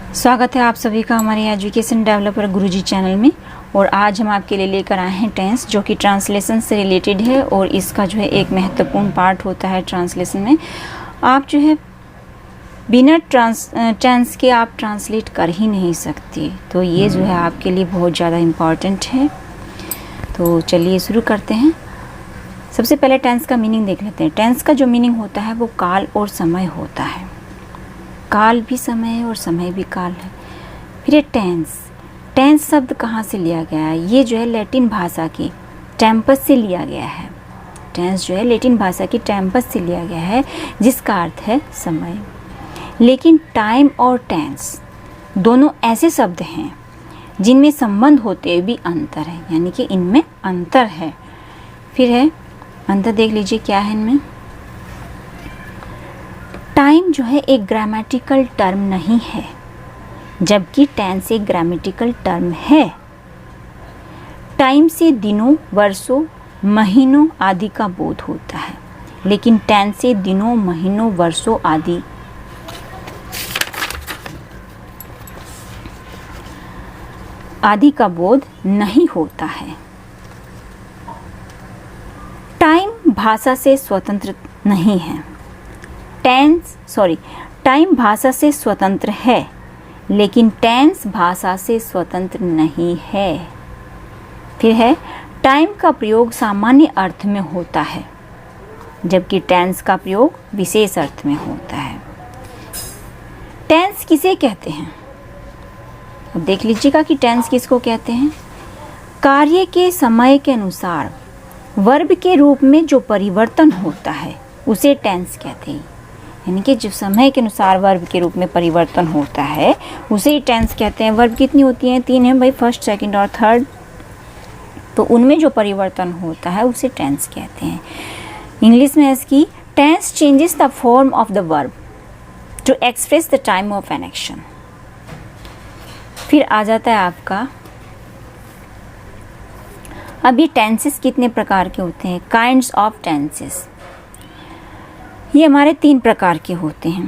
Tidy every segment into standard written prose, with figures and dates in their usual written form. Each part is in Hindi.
स्वागत है आप सभी का हमारे एजुकेशन डेवलपर गुरुजी चैनल में। और आज हम आपके लिए लेकर आए हैं टेंस, जो कि ट्रांसलेशन से रिलेटेड है और इसका जो है एक महत्वपूर्ण पार्ट होता है ट्रांसलेशन में। आप जो है बिना टेंस के आप ट्रांसलेट कर ही नहीं सकते, तो ये जो है आपके लिए बहुत ज़्यादा इम्पॉर्टेंट है। तो चलिए शुरू करते हैं। सबसे पहले टेंस का मीनिंग देख लेते हैं। टेंस का जो मीनिंग होता है वो काल और समय होता है। काल भी समय है और समय भी काल है। फिर ये टेंस शब्द कहाँ से लिया गया है? ये जो है लैटिन भाषा की टेम्पस से लिया गया है। टेंस जो है लैटिन भाषा की टेम्पस से लिया गया है, जिसका अर्थ है समय। लेकिन टाइम और टेंस दोनों ऐसे शब्द हैं जिनमें संबंध होते हुए भी अंतर है, यानी कि इनमें अंतर है। फिर है अंतर, देख लीजिए क्या है इनमें। टाइम जो है एक ग्रामेटिकल टर्म नहीं है, जबकि टेंस एक ग्रामेटिकल टर्म है। टाइम से दिनों, वर्षों, महीनों आदि का बोध होता है, लेकिन टेंस से दिनों, महीनों, वर्षों आदि का बोध नहीं होता है। टाइम भाषा से स्वतंत्र नहीं है। टाइम भाषा से स्वतंत्र है, लेकिन टेंस भाषा से स्वतंत्र नहीं है। फिर है टाइम का प्रयोग सामान्य अर्थ में होता है, जबकि टेंस का प्रयोग विशेष अर्थ में होता है। टेंस किसे कहते हैं? अब देख लीजिएगा कि टेंस किसको कहते हैं। कार्य के समय के अनुसार वर्ब के रूप में जो परिवर्तन होता है उसे टेंस कहते हैं। यानी कि जो समय के अनुसार वर्ब के रूप में परिवर्तन होता है उसे ही टेंस कहते हैं। वर्ब कितनी होती हैं? 3 हैं भाई, फर्स्ट, सेकंड और थर्ड। तो उनमें जो परिवर्तन होता है उसे टेंस कहते हैं। इंग्लिश में इसकी tense changes the form of the verb to express the time of an action. फिर आ जाता है आपका, अब ये टेंसेस कितने प्रकार के होते हैं? Kinds of tenses. ये हमारे 3 प्रकार के होते हैं।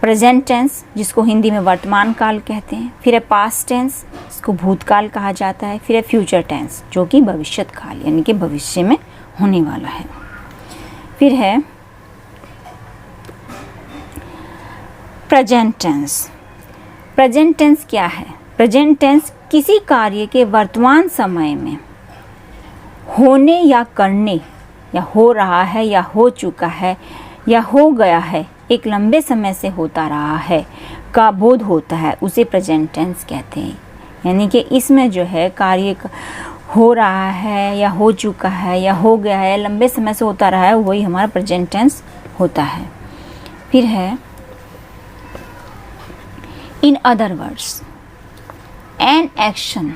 प्रेजेंट टेंस, जिसको हिंदी में वर्तमान काल कहते हैं। फिर है पास्ट टेंस, इसको भूतकाल कहा जाता है। फिर है फ्यूचर टेंस, जो कि भविष्यत काल यानी कि भविष्य में होने वाला है। फिर है प्रेजेंट टेंस। प्रेजेंट टेंस क्या है? प्रेजेंट टेंस किसी कार्य के वर्तमान समय में होने या करने, या हो रहा है, या हो चुका है, या हो गया है, एक लंबे समय से होता रहा है का बोध होता है, उसे प्रेजेंट टेंस कहते हैं। यानी कि इसमें जो है कार्य हो रहा है, या हो चुका है, या हो गया है, लंबे समय से होता रहा है, वही हमारा प्रेजेंट टेंस होता है। फिर है in other words an action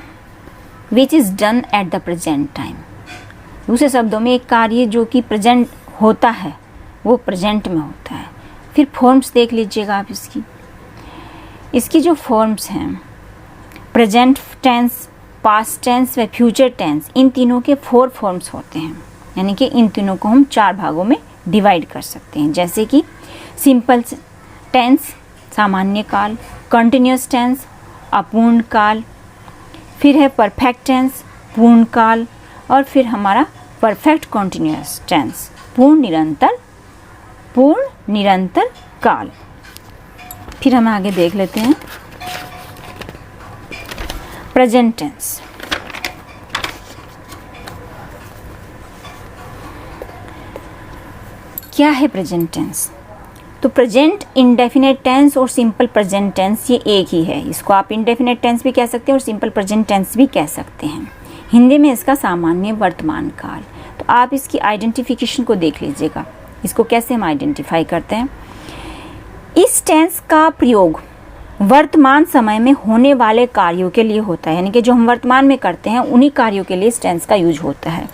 which is done at the present time. दूसरे शब्दों में एक कार्य जो कि प्रेजेंट होता है वो प्रेजेंट में होता है। फिर फॉर्म्स देख लीजिएगा आप इसकी जो फॉर्म्स हैं, प्रेजेंट टेंस, पास्ट टेंस व फ्यूचर टेंस, इन तीनों के 4 फॉर्म्स होते हैं। यानी कि इन तीनों को हम 4 भागों में डिवाइड कर सकते हैं, जैसे कि सिंपल टेंस सामान्य काल, कंटिन्यूस टेंस अपूर्ण काल, फिर है परफेक्ट टेंस पूर्ण काल, और फिर हमारा परफेक्ट कंटिन्यूअस टेंस पूर्ण निरंतर काल। फिर हम आगे देख लेते हैं प्रेजेंट टेंस। क्या है प्रेजेंट टेंस? तो प्रेजेंट इंडेफिनेट टेंस और सिंपल प्रेजेंट टेंस ये एक ही है। इसको आप इंडेफिनेट टेंस भी कह सकते हैं और सिंपल प्रेजेंट टेंस भी कह सकते हैं। हिंदी में इसका सामान्य वर्तमान काल। तो आप इसकी आइडेंटिफिकेशन को देख लीजिएगा, इसको कैसे हम आइडेंटिफाई करते हैं। इस टेंस का प्रयोग वर्तमान समय में होने वाले कार्यों के लिए होता है, यानी कि जो हम वर्तमान में करते हैं उन्हीं कार्यों के लिए इस टेंस का यूज होता है।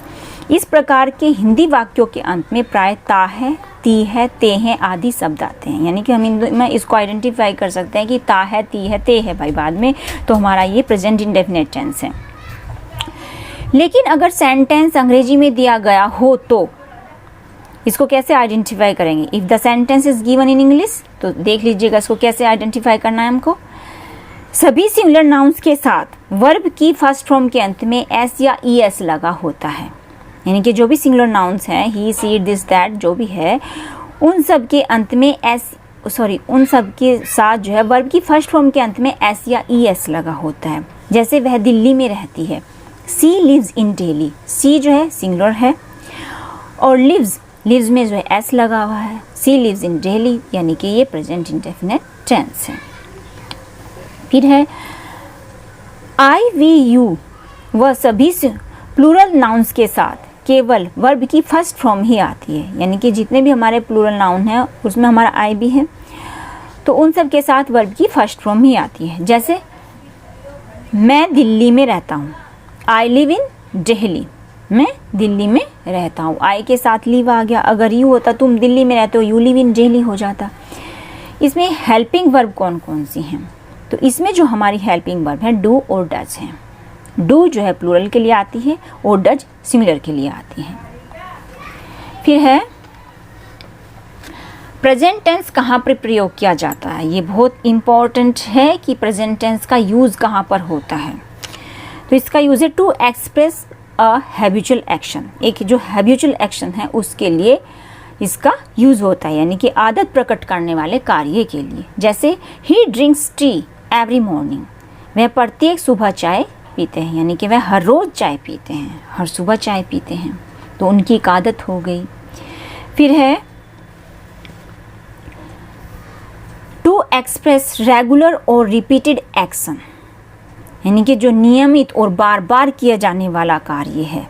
इस प्रकार के हिंदी वाक्यों के अंत में प्राय ता है, ती है, ते हैं आदि शब्द आते हैं। यानी कि हम में इसको आइडेंटिफाई कर सकते हैं कि ता है, ती है, ते है भाई बाद में, तो हमारा ये प्रेजेंट इंडेफिनेट टेंस है। लेकिन अगर सेंटेंस अंग्रेजी में दिया गया हो तो इसको कैसे आइडेंटिफाई करेंगे? If the sentence is given in English, तो देख लीजिएगा इसको कैसे आइडेंटिफाई करना है हमको। सभी सिंगुलर नाउन्स के साथ वर्ब की फर्स्ट फॉर्म के अंत में एस या ई एस लगा होता है। यानी कि जो भी सिंगुलर नाउन्स हैं, ही, सी, दिस, दैट, जो भी है, उन सब के अंत में उन सब के साथ जो है वर्ब की फर्स्ट फॉर्म के अंत में एस या ई एस लगा होता है। जैसे वह दिल्ली में रहती है, सी लिव्स इन दिल्ली। सी जो है सिंगुलर है और लिव्स में जो है एस लगा हुआ है। सी लिव्स इन दिल्ली, यानी कि ये प्रेजेंट इंडेफिनिट टेंस है। फिर है आई, वी, यू, वह सभी प्लूरल नाउन्स के साथ केवल वर्ब की फर्स्ट फॉर्म ही आती है। यानी कि जितने भी हमारे प्लूरल नाउन हैं उसमें हमारा आई भी है, तो उन सब के साथ वर्ब की फर्स्ट फॉर्म ही आती है। जैसे मैं दिल्ली में रहता हूँ, आई लिव इन दिल्ली, मैं दिल्ली में रहता हूँ। आई के साथ लिव आ गया। अगर यू होता तुम दिल्ली में रहते हो, यू लिव इन दिल्ली हो जाता। इसमें हेल्पिंग वर्ब कौन कौन सी हैं? तो इसमें जो हमारी हेल्पिंग वर्ब है डू और डज हैं। डू जो है प्लूरल के लिए आती है और डज सिंगुलर के लिए आती है। फिर है प्रेजेंट टेंस कहाँ पर प्रयोग किया जाता है? ये बहुत इम्पॉर्टेंट है कि प्रेजेंट टेंस का यूज़ कहाँ पर होता है। तो इसका यूज़ है to express a habitual action. एक जो हैबिचुअल एक्शन है उसके लिए इसका यूज़ होता है, यानी कि आदत प्रकट करने वाले कार्य के लिए। जैसे ही ड्रिंक्स टी एवरी मॉर्निंग, वह प्रत्येक सुबह चाय पीते हैं, यानी कि वह हर रोज़ चाय पीते हैं, हर सुबह चाय पीते हैं, तो उनकी एक आदत हो गई। फिर है टू एक्सप्रेस रेगुलर और रिपीटेड एक्शन, यानी कि जो नियमित और बार बार किया जाने वाला कार्य है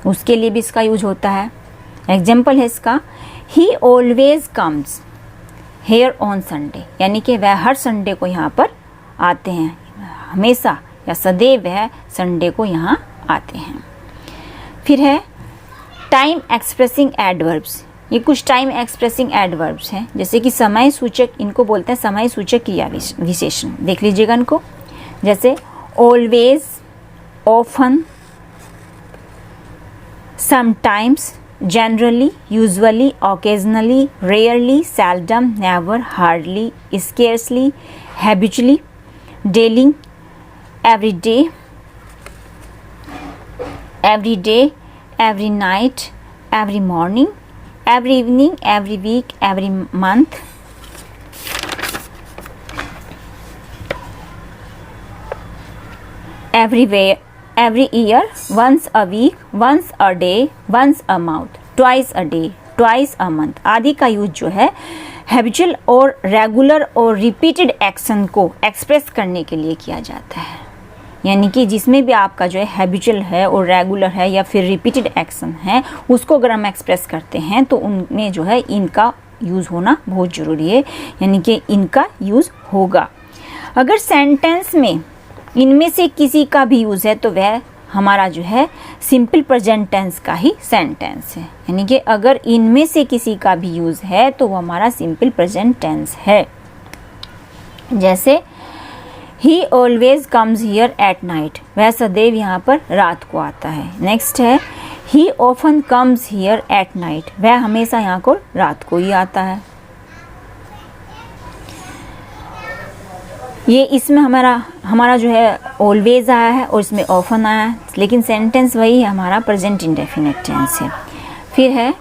उसके लिए भी इसका यूज होता है। एग्जाम्पल है इसका, ही always comes here on Sunday, यानी कि वह हर संडे को यहाँ पर आते हैं, हमेशा या सदैव वह संडे को यहाँ आते हैं। फिर है टाइम एक्सप्रेसिंग एडवर्ब्स। ये कुछ टाइम एक्सप्रेसिंग एडवर्ब्स हैं, जैसे कि समय सूचक, इनको बोलते हैं समय सूचक क्रिया विशेषण। देख लीजिएगा इनको, जैसे always, often, sometimes, generally, usually, occasionally, rarely, seldom, never, hardly, scarcely, habitually, daily, every day, every night, every morning, every evening, every week, every month, everywhere, every year, once a week, once a day, once a month, twice a day, twice a month आदि का यूज जो है हैबिचुअल और रेगुलर और रिपीटेड एक्शन को एक्सप्रेस करने के लिए किया जाता है। यानी कि जिसमें भी आपका जो है हैबिचुअल है और रेगुलर है या फिर रिपीटेड एक्शन है, उसको अगर हम एक्सप्रेस करते हैं तो उनमें जो है इनका यूज़ होना बहुत ज़रूरी है, यानी कि इनका यूज़ होगा। अगर सेंटेंस में इनमें से किसी का भी यूज़ है तो वह हमारा जो है सिंपल प्रेजेंट टेंस का ही सेंटेंस है। यानी कि अगर इनमें से किसी का भी यूज़ है तो वो हमारा सिंपल प्रेजेंट टेंस है। जैसे ही always comes here at night, वह सदैव यहाँ पर रात को आता है। नेक्स्ट है ही often comes here at night, वह हमेशा यहाँ को रात को ही आता है। ये इसमें हमारा जो है ऑलवेज आया है और इसमें ऑफन आया है, लेकिन सेंटेंस वही है, हमारा प्रेजेंट इंडेफिनिट टेंस है। फिर है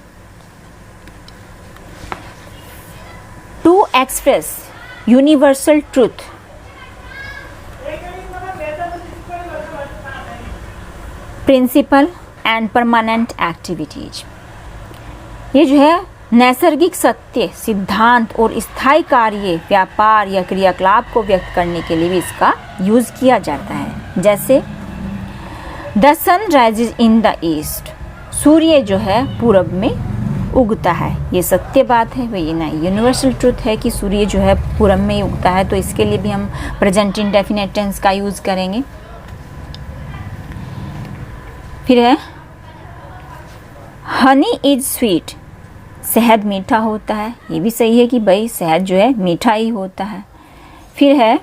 to express universal truth, principle and permanent activities. ये जो है नैसर्गिक सत्य, सिद्धांत और स्थायी कार्य, व्यापार या क्रियाकलाप को व्यक्त करने के लिए भी इसका यूज़ किया जाता है। जैसे the sun rises in the east, सूर्य जो है पूरब में उगता है। ये सत्य बात है, वही ना यूनिवर्सल ट्रूथ है कि सूर्य जो है पूरब में ही उगता है, तो इसके लिए भी हम प्रेजेंट इंडेफिनिट टेंस का यूज़ करेंगे। फिर है हनी इज स्वीट, शहद मीठा होता है। ये भी सही है कि भाई शहद जो है मीठा ही होता है। फिर है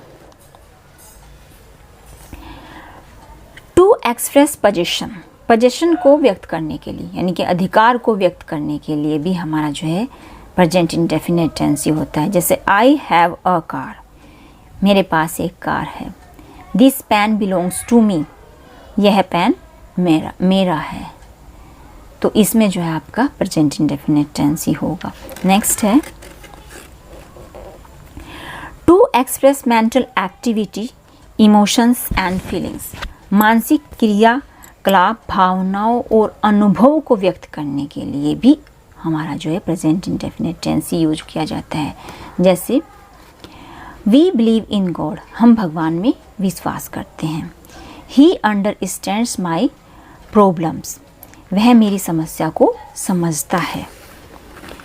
टू एक्सप्रेस पोजीशन, पोजीशन को व्यक्त करने के लिए, यानी कि अधिकार को व्यक्त करने के लिए भी हमारा जो है प्रेजेंट इंडेफिनिट टेंस ही होता है। जैसे आई हैव अ कार, मेरे पास एक कार है। This pen belongs to me, यह पेन मेरा है। तो इसमें जो है आपका प्रेजेंट इंडेफिनिट टेंस ही होगा। नेक्स्ट है to express mental activity, emotions and feelings. मानसिक क्रियाकलाप, भावनाओं और अनुभवों को व्यक्त करने के लिए भी हमारा जो है प्रेजेंट इंडेफिनिट टेंस ही यूज किया जाता है। जैसे वी बिलीव इन गॉड, हम भगवान में विश्वास करते हैं। ही अंडरस्टैंड्स माई प्रॉब्लम्स, वह मेरी समस्या को समझता है।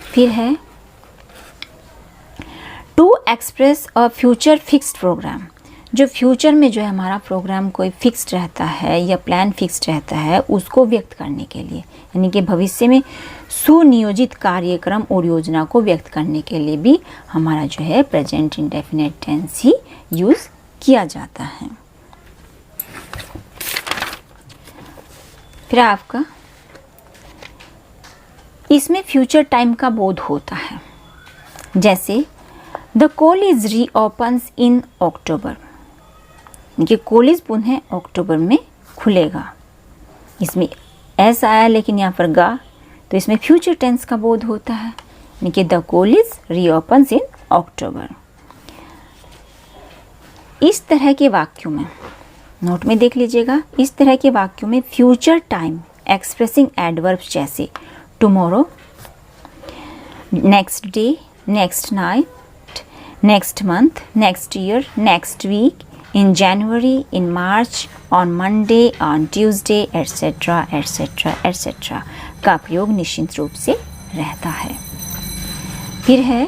फिर है to express a future fixed programme, जो फ्यूचर में जो है हमारा प्रोग्राम कोई फिक्स्ड रहता है या प्लान फिक्स्ड रहता है उसको व्यक्त करने के लिए, यानी कि भविष्य में सुनियोजित कार्यक्रम और योजना को व्यक्त करने के लिए भी हमारा जो है प्रेजेंट इंडेफिनिट टेंस ही यूज़ किया जाता है। फिर आपका इसमें फ्यूचर टाइम का बोध होता है। जैसे द कॉलेज रीओपन्स इन अक्टूबर, कि कॉलेज पुनः अक्टूबर में खुलेगा। इसमें एस आया लेकिन यहाँ पर गा, तो इसमें फ्यूचर टेंस का बोध होता है, यानी कि द कॉलेज रीओपन्स इन अक्टूबर। इस तरह के वाक्यों में नोट में देख लीजिएगा, इस तरह के वाक्यों में फ्यूचर टाइम एक्सप्रेसिंग एडवर्ब्स जैसे tomorrow, next day, next night, next month, next year, next week, in January, in March, on Monday, on Tuesday, etcetera etcetera etcetera का प्रयोग निश्चित रूप से रहता है। फिर है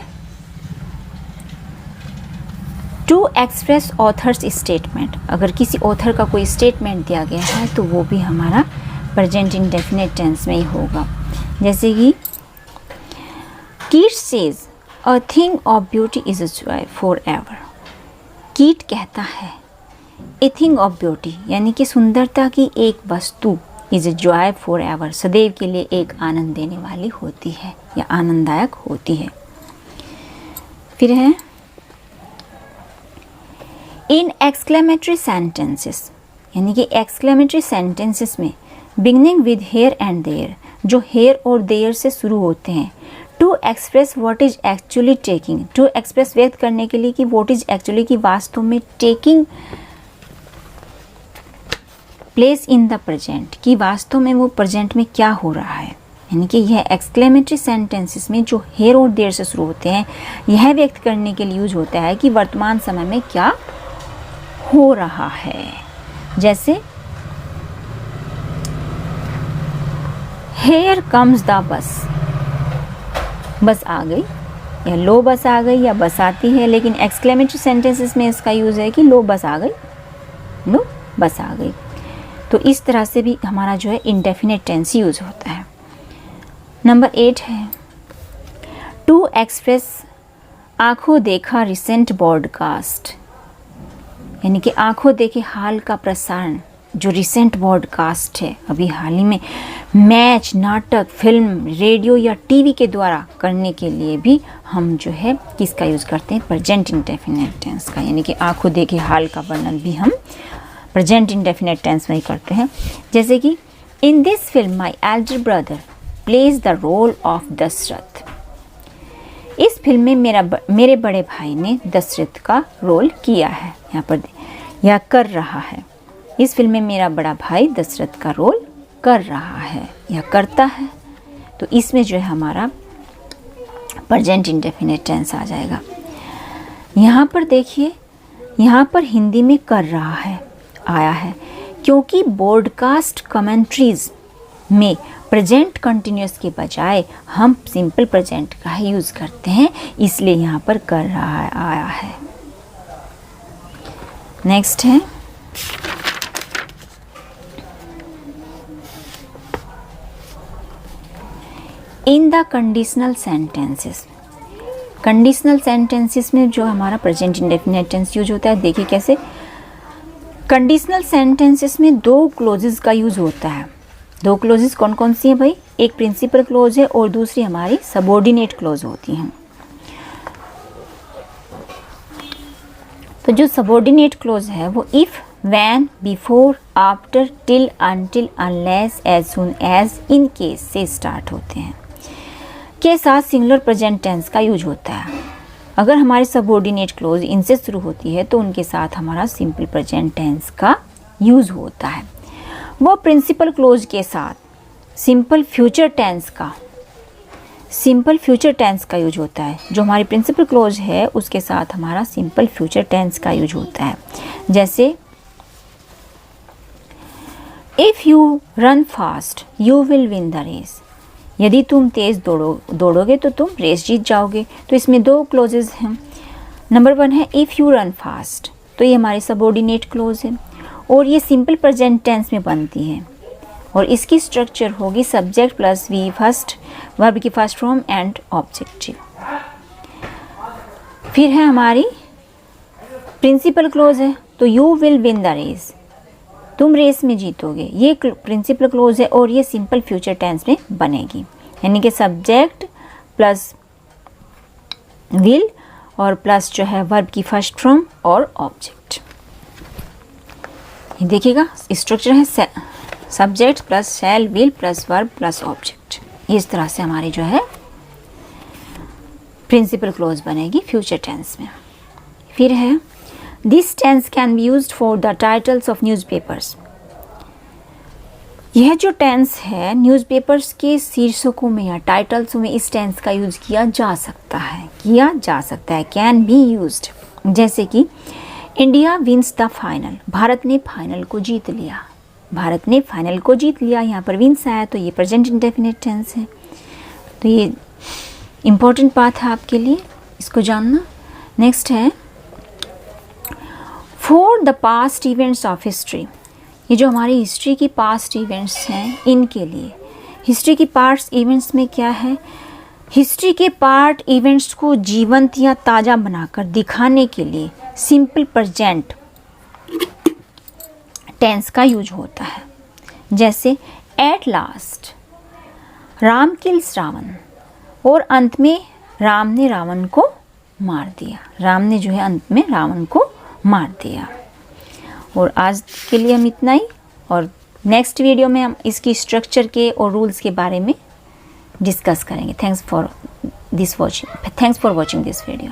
टू एक्सप्रेस ऑथर्स स्टेटमेंट, अगर किसी ऑथर का कोई स्टेटमेंट दिया गया है तो वो भी हमारा प्रेजेंट इंडेफिनिट टेंस में ही होगा। जैसे कि कीट says a thing of beauty is a joy for ever, कीट कहता है ए थिंग ऑफ ब्यूटी, यानी कि सुंदरता की एक वस्तु is a joy for ever, सदैव के लिए एक आनंद देने वाली होती है या आनंददायक होती है। फिर है इन एक्सक्लेमेटरी सेंटेंसेस, यानी कि एक्सक्लेमेटरी सेंटेंसेस में beginning with here and there, जो हेयर और देयर से शुरू होते हैं। To express what is actually taking, to express व्यक्त करने के लिए कि व्हाट इज एक्चुअली की वास्तव में taking place in the present, कि वास्तव में वो प्रेजेंट में क्या हो रहा है। यानी कि यह एक्सक्लेमेटरी सेंटेंसेस में जो हेयर और देयर से शुरू होते हैं यह व्यक्त करने के लिए यूज होता है कि वर्तमान समय में क्या हो रहा है। जैसे हेयर कम्स द बस, बस आ गई, या लो बस आ गई, या बस आती है, लेकिन एक्सक्लेमेटरी सेंटेंसेस में इसका यूज़ है कि लो बस आ गई, लो बस आ गई। तो इस तरह से भी हमारा जो है इंडेफिनिट टेंस यूज़ होता है। नंबर 8 है टू एक्सप्रेस आंखों देखा रिसेंट ब्रॉडकास्ट, यानी कि आंखों देखे हाल का प्रसारण जो रिसेंट ब्रॉडकास्ट है, अभी हाल ही में मैच, नाटक, फिल्म, रेडियो या टीवी के द्वारा करने के लिए भी हम जो है किसका यूज़ करते हैं, प्रेजेंट इंडेफिनिट टेंस का, यानी कि आंखों देखे हाल का वर्णन भी हम प्रेजेंट इंडेफिनिट टेंस में ही करते हैं। जैसे कि in this film my elder brother plays the role of Dasharath, इस फिल्म में मेरे बड़े भाई ने दशरथ का रोल किया है, यहाँ पर या कर रहा है। इस फिल्म में मेरा बड़ा भाई दशरथ का रोल कर रहा है या करता है, तो इसमें जो है हमारा प्रेजेंट इंडेफिनिट टेंस आ जाएगा। यहाँ पर देखिए, यहाँ पर हिंदी में कर रहा है आया है क्योंकि ब्रॉडकास्ट कमेंट्रीज में प्रेजेंट कंटिन्यूस के बजाय हम सिंपल प्रेजेंट का ही यूज़ करते हैं, इसलिए यहाँ पर कर रहा है आया है। नेक्स्ट है in the conditional sentences, conditional sentences में जो हमारा प्रेजेंट इंडेफिनिट टेंस यूज होता है, देखिए कैसे। कंडीशनल सेंटेंसेस में दो क्लोजेस का यूज होता है। दो क्लोजेस कौन कौन सी हैं भाई, एक प्रिंसिपल क्लोज है और दूसरी हमारी सबऑर्डिनेट क्लोज होती हैं। तो जो सबऑर्डिनेट क्लोज है वो if when, before, after, till, until, unless, as soon as, in case से स्टार्ट होते हैं के साथ सिंगुलर प्रेजेंट टेंस का यूज होता है। अगर हमारी सबऑर्डिनेट क्लोज इनसे शुरू होती है तो उनके साथ हमारा सिंपल प्रेजेंट टेंस का यूज होता है। वो प्रिंसिपल क्लोज के साथ सिंपल फ्यूचर टेंस का यूज होता है। जो हमारी प्रिंसिपल क्लोज है उसके साथ हमारा सिंपल फ्यूचर टेंस का यूज होता है। जैसे if you run fast you will win the race, यदि तुम तेज दौड़ोगे तो तुम रेस जीत जाओगे। तो इसमें दो क्लोजेज हैं। नंबर 1 है इफ़ यू रन फास्ट, तो ये हमारी सबऑर्डिनेट क्लोज है और ये सिंपल प्रेजेंट टेंस में बनती है और इसकी स्ट्रक्चर होगी subject plus V first, verb की फर्स्ट फॉर्म एंड ऑब्जेक्टिव। फिर है हमारी प्रिंसिपल क्लोज है, तो you will win the race, तुम रेस में जीतोगे। ये प्रिंसिपल क्लोज है और ये सिंपल फ्यूचर टेंस में बनेगी, यानी कि सब्जेक्ट प्लस विल और प्लस जो है वर्ब की फर्स्ट फॉर्म और ऑब्जेक्ट। ये देखिएगा स्ट्रक्चर है subject plus shall, will plus verb plus object. इस तरह से हमारी जो है प्रिंसिपल क्लोज बनेगी फ्यूचर टेंस में। फिर है this tense can be used for the titles of newspapers. यह जो टेंस है न्यूज़पेपर्स के शीर्षकों में या टाइटल्स में इस टेंस का यूज किया जा सकता है कैन बी यूज्ड। जैसे कि India wins the final, Bharat ने फाइनल को जीत लिया। यहाँ पर विंस आया तो ये प्रेजेंट इंडेफिनिट टेंस है। तो ये इम्पोर्टेंट बात है आपके लिए, इसको जानना। नेक्स्ट है for the past events of history. ये जो हमारी हिस्ट्री की पास्ट इवेंट्स हैं इनके लिए। हिस्ट्री की पास्ट इवेंट्स में क्या है, हिस्ट्री के पार्ट इवेंट्स को जीवंत या ताज़ा बनाकर दिखाने के लिए सिंपल प्रेजेंट टेंस का यूज होता है। जैसे at last, Ram kills Ravan, और अंत में राम ने रावण को मार दिया। राम ने जो है अंत में रावण को मार दिया। और आज के लिए हम इतना ही, और नेक्स्ट वीडियो में हम इसकी स्ट्रक्चर के और रूल्स के बारे में डिस्कस करेंगे। Thanks for watching this video.